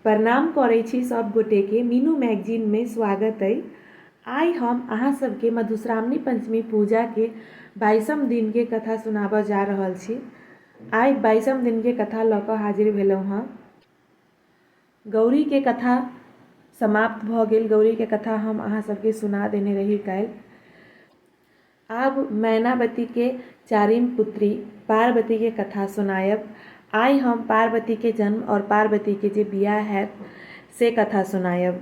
प्रणाम करै छी सब गोटे के मीनू मैगजीन में स्वागत है। आई हम अहाँ सबके मधुश्रावणी पंचमी पूजा के 22म दिन के कथा सुनाब जा रहल छी। आई 22म दिन के कथा लऽ कऽ हाजिर भेलहुँ हँ। गौरी के कथा समाप्त भ गेल। गौरी के कथा हम अहाँ सबके सुना देने रही काल्हि। आब मैनावती के चारिम पुत्री पार्वती के कथा सुनायब। आई हम पार्वती के जन्म और पार्वती के जे बियाह है से कथा सुनायब।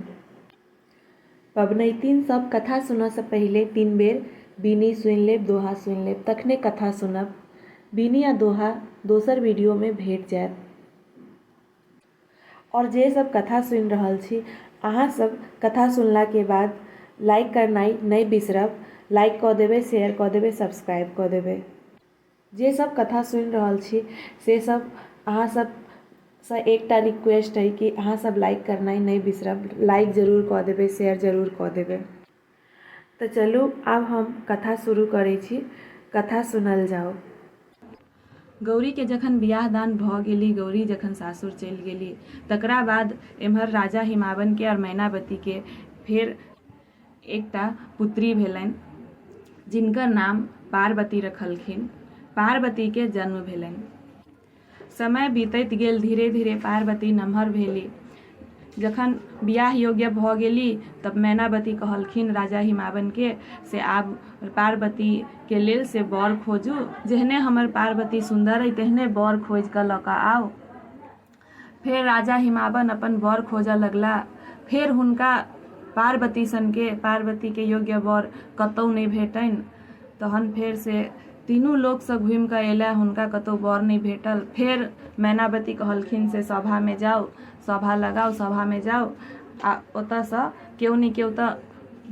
पबनैतिन सब कथा सुनऽ से पहले 3 बेर बीनी सुनि लेब, दोहा सुनि लेब, तखने कथा सुनब। बीनी आ दोहा दोसर वीडियो में भेट जायत। और जे सब कथा सुनि रहल छी, अहाँ सब कथा सुनला के बाद लाइक करनाइ नहीं बिसरब। लाइक कऽ देबै, शेयर कऽ देबै, सब्सक्राइब कऽ देबै। जे सब कथा सुनि रहल छी से सब अहाँ सब से एकटा रिक्वेस्ट है कि अहाँ सब लाइक करनाइ नहीं बिसरब। लाइक जरूर कऽ देबै, शेयर जरूर कऽ देबै। तो चलू आब हम कथा शुरू करै छी। कथा सुनल जाओ। गौरी के जखन बियाह दान भ गेली, गौरी जखन सासुर चलि गेली, तकरा बाद एम्हर राजा हिमावन के और मैनावती के फेर एकटा पुत्री भेलनि, जिनकर नाम पार्वती रखलखिन। पार्वती के जन्म भेलनि। समय बीतैत गेल, धीरे धीरे पार्वती नमहर भेली। जखन बियाह योग्य भ गेली तब मैनावती कहलखिन राजा हिमावन के से आब पार्वती के लेल से बर खोजू। जेहने हमर पार्वती सुंदर है तेहने बर खोज कऽ लऽ कऽ आउ। फेर राजा हिमावन अपन बर खोजऽ लगला। फेर हुनका पार्वती सन के, पार्वती के योग्य बर कतौ नहीं भेटनि। तहन फेर से तीनों लोक से घूम कऽ एला, हुनका कतौ बर नहीं भेटल। फेर मैनावती कहलखिन से सभा में जाओ, सभा लगाओ, सभा में जाओ आ ओतऽ से केओ नहीं केओ तऽ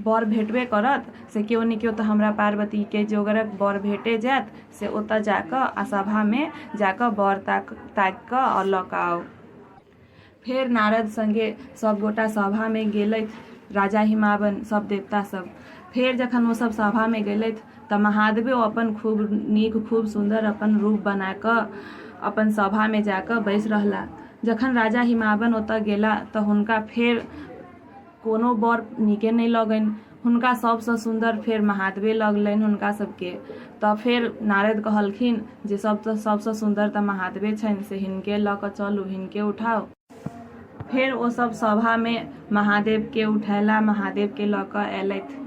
बर भेटबे करत, से केओ नहीं केओ तऽ हमरा पार्वती के जोगरक बर भेटे जायत, से ओतऽ जाकऽ आ सभा में जाकऽ बर ताक कऽ और लऽ कऽ आओ। फेर नारद संगे सब गोटा सभा में गेलथि, राजा हिमावन सब देवता सब। फेर जखन वो सब सभा में गेलथि तऽ महादेव अपन खूब नीक, खूब सुंदर अपन रूप बना कऽ अपन सभा में जाकऽ बैस रहला। जखन राजा हिमावन ओतऽ गेला तऽ हुनका फेर कोनो बर नीके नहीं लगनि। हुनका सबसँ सुंदर फेर महादेवे लगलनि हुनका सबके। तऽ फेर नारद कहलखिन जे सबसँ सुंदर तऽ महादेवे छनि, से हिनके लऽ कऽ चलू, हिनके उठाओ। फेर ओ सब सभा में महादेव के उठैला, महादेव के लऽ कऽ अयलथि।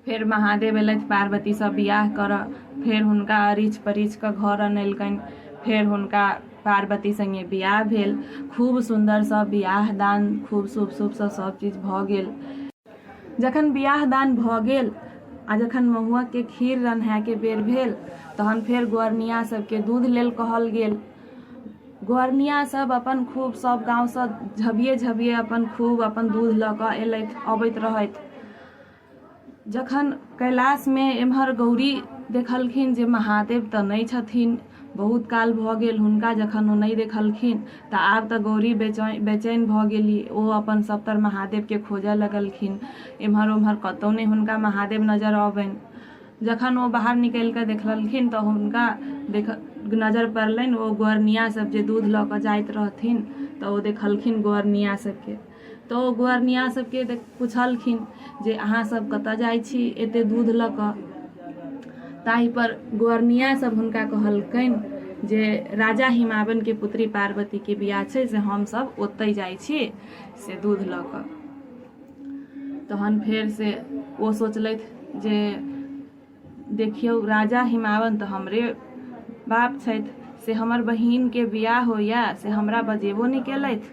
फेर महादेव अयलथि पार्वती से बियाह करऽ। फेर हुनका अरिछ परिछ कऽ घर अनेलकनि। फेर हुनका पार्वती संगे बियाह भेल। खूब सुंदर सँ बियाह दान, खूब शुभ शुभ सँ सब चीज भऽ गेल। जखन बियाह दान भऽ गेल आ जखन महुआ के खीर रन्हा के बेर भेल, तहन फेर गोरनिया सबके दूध लेल कहल गेल। गोरनिया सब अपन खूब सब गाँव से झबिये झबिये अपन खूब अपन दूध लऽ कऽ एलथि, अबैत रहथि। जखन कैलाश में एम्हर गौरी देखलखिन जे महादेव तऽ नहीं छथिन, बहुत काल भऽ गेल हुनका जखन ओ नहीं देखलखिन, तऽ आब तऽ गौरी बेचैन भऽ गेली। ओ अपन सबतर महादेव के खोजऽ लगलखिन। एम्हर ओम्हर कतौ नहीं हुनका महादेव नजर अबनि। जखन ओ बाहर निकलि कऽ देखलखिन तऽ हुनका नजर पड़लनि ओ गोरनिया सब जे दूध लऽ कऽ जाइत रहथिन, तऽ ओ देखलखिन गोरनिया सबके। तऽ ओ गोरनिया सबके पुछलखिन जे अहाँ सब कतऽ जाइ छी एते दूध लऽ कऽ। ताहि पर गोरनिया सब हुनका कहलकनि जे राजा हिमावन के पुत्री पार्वती के बियाह छै, से हम सब ओतै जाइ छी से दूध लऽ कऽ। तहन फेर से ओ सोचलथि जे देखियौ राजा हिमावन तऽ हमरे बाप छथि, से हमर बहिन के बियाह होइया से हमरा बजेबो नहीं केलथि,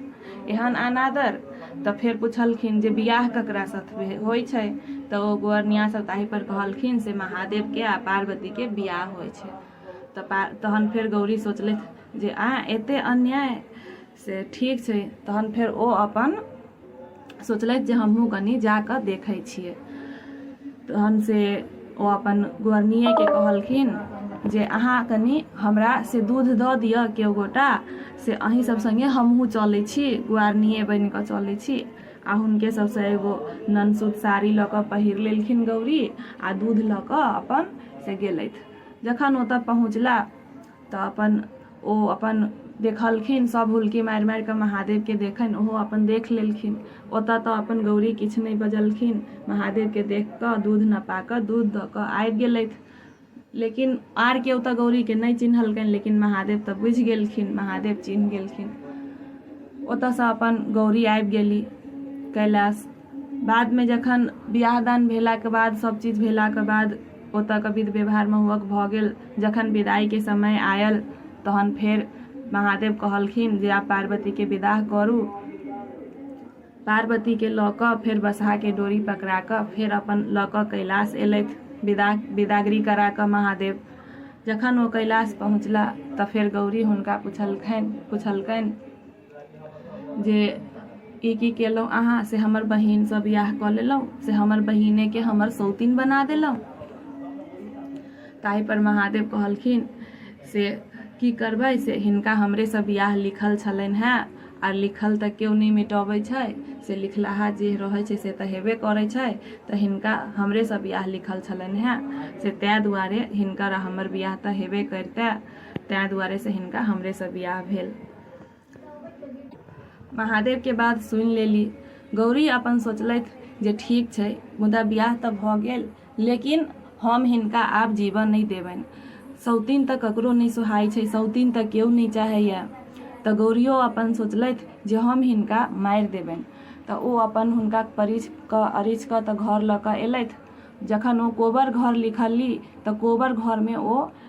एहन अनादर। तऽ फेर पुछलखिन जे बियाह ककरा साथ होइ छै, तऽ ओ गोरनिया सब ताहि पर कहलखिन से महादेव के आ पार्वती के बियाह होइ छै। तहन फेर गौरी सोचलथि जे एते अन्याय, से ठीक छै। तहन फेर ओ अपन सोचलथि जे हमहूँ कनि जाकऽ देखै छियै। तहन से ओ अपन गोरनिये के कहलखिन जे अहाँ कनि हमरा से दूध दऽ दिअ केओ गोटा, से अहीं सब संगे हमहूँ चलै छी, गोरनिये बनि कऽ चलै छी। आ हुनके सबसँ एगो ननसूत साड़ी लऽ कऽ पहिर लेलखिन गौरी, आ दूध लऽ कऽ अपन से गेलथि। जखन ओतऽ पहुँचला तऽ अपन देखलखिन, सब हुलकी मारि मारि कऽ महादेवके देखनि, ओहो अपन देख लेलखिन। ओतऽ तऽ अपन गौरी किछु नहि बजलखिन, महादेवके देख कऽ दूध नपा कऽ दूध दऽ कऽ आबि गेलथि। लेकिन आर केओ तऽ गौरीके नहि चिन्हलकनि, लेकिन महादेव तऽ बुझि गेलखिन, महादेव चिन्ह गेलखिन। ओतऽसँ अपन गौरी आबि गेली कैलाश। बादमे जखन बियाह दान भेलाके बाद, सब चीज भेलाके बाद ओतऽके विध व्यवहार महुअक भऽ गेल। जखन विदाइके समय आयल तहन फेर महादेव कहलखिन जे आब पार्वतीके विदाह करू। पार्वतीके लऽ कऽ फेर बसहाके डोरी पकड़ा कऽ फेर अपन लऽ कऽ कैलाश अयलथि। विदागरी करा कऽ महादेव जखन ओ कैलाश पहुँचला तऽ फेर गौरी हुनका पुछलकनि जे ई की केलहुँ अहाँ, से हमर बहिनसँ बियाह कऽ लेलहुँ, से हमर बहिनेके हमर सौतीन बना देलहुँ। ताहि पर महादेव कहलखिन से की करबै, से हिनका हमरेसँ बियाह लिखल छलनि हेँ, आर लिखल तऽ केओ नहि मिटबै छै, से लिखलाहा जे रहै छै से तऽ हेबे करै छै, तऽ हिनका हमरेसँ बियाह लिखल छलनि हेँ, से ताहि दुआरे हिनकर हमर बियाह तऽ हेबे करितै, ताहि दुआरे से हिनका हमरेसँ बियाह भेल। महादेवके बात सुनि लेली। गौरी अपन सोचलथि जे ठीक छै, मुदा बियाह तऽ भऽ गेल, लेकिन हम हिनका आब जीवन नहि देबनि। सौतीन तऽ ककरो नहि सोहाइ छै, सौतीन तऽ केओ नहि चाहैया। तऽ गौरियो अपन सोचलथि जे हम हिनका मारि देबनि। तऽ ओ अपन हुनका अरिछ कऽ तऽ घर लऽ कऽ अयलथि। जखन ओ कोबर घर लिखली तऽ कोबर घरमे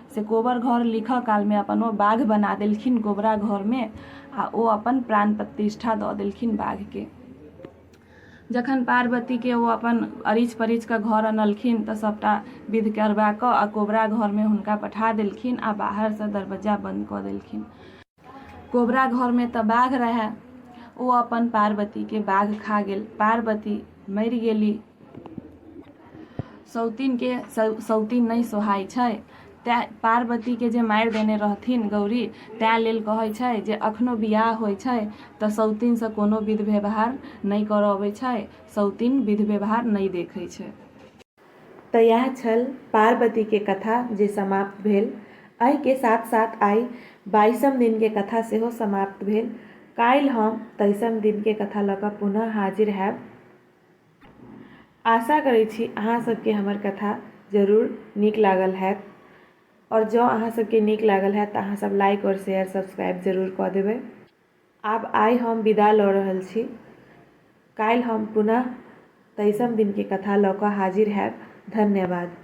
से कोबर घर लिखऽ कालमे अपन ओ बाघ बना देलखिन कोबरा घरमे, आ ओ अपन प्राण प्रतिष्ठा दऽ देलखिन बाघके। जखन पार्वतीके ओ अपन अरिछ परिछ कऽ घर अनलखिन तऽ सबटा विध करबा कऽ आ कोबरा घरमे हुनका पठा देलखिन आ बाहरसँ दरवाजा बंद कऽ देलखिन। कोबरा घरमे तऽ बाघ रहै, ओ अपन पार्वतीके बाघ खा गेल, पार्वती मरि गेली। सौतीन नहि सोहाइ छै, तैं पार्वतीके जे मारि देने रहथिन गौरी, तैं लेल कहै छै जे अखनो बियाह होइ छै तऽ सौतीनसँ कोनो विध व्यवहार नहि करऽ अबै छै, सौतीन विध व्यवहार नहि देखै छै। तऽ इएह छल पार्वतीके कथा जे समाप्त भेल। एहिके साथ साथ आइ 22म दिनके कथा सेहो समाप्त भेल। काल्हि हम 23म दिनके कथा लऽ कऽ पुनः हाजिर हैब। आशा करै छी अहाँ सबके हमर कथा जरूर नीक लागल हैत, और जँ अहाँ सबके नीक लागल हैत तऽ अहाँ सब लाइक और शेयर सब्सक्राइब जरूर कऽ देबै। आब आइ हम विदा लऽ रहल छी। काल्हि हम पुनः 23म दिनके कथा लऽ कऽ हाजिर हैब। धन्यवाद।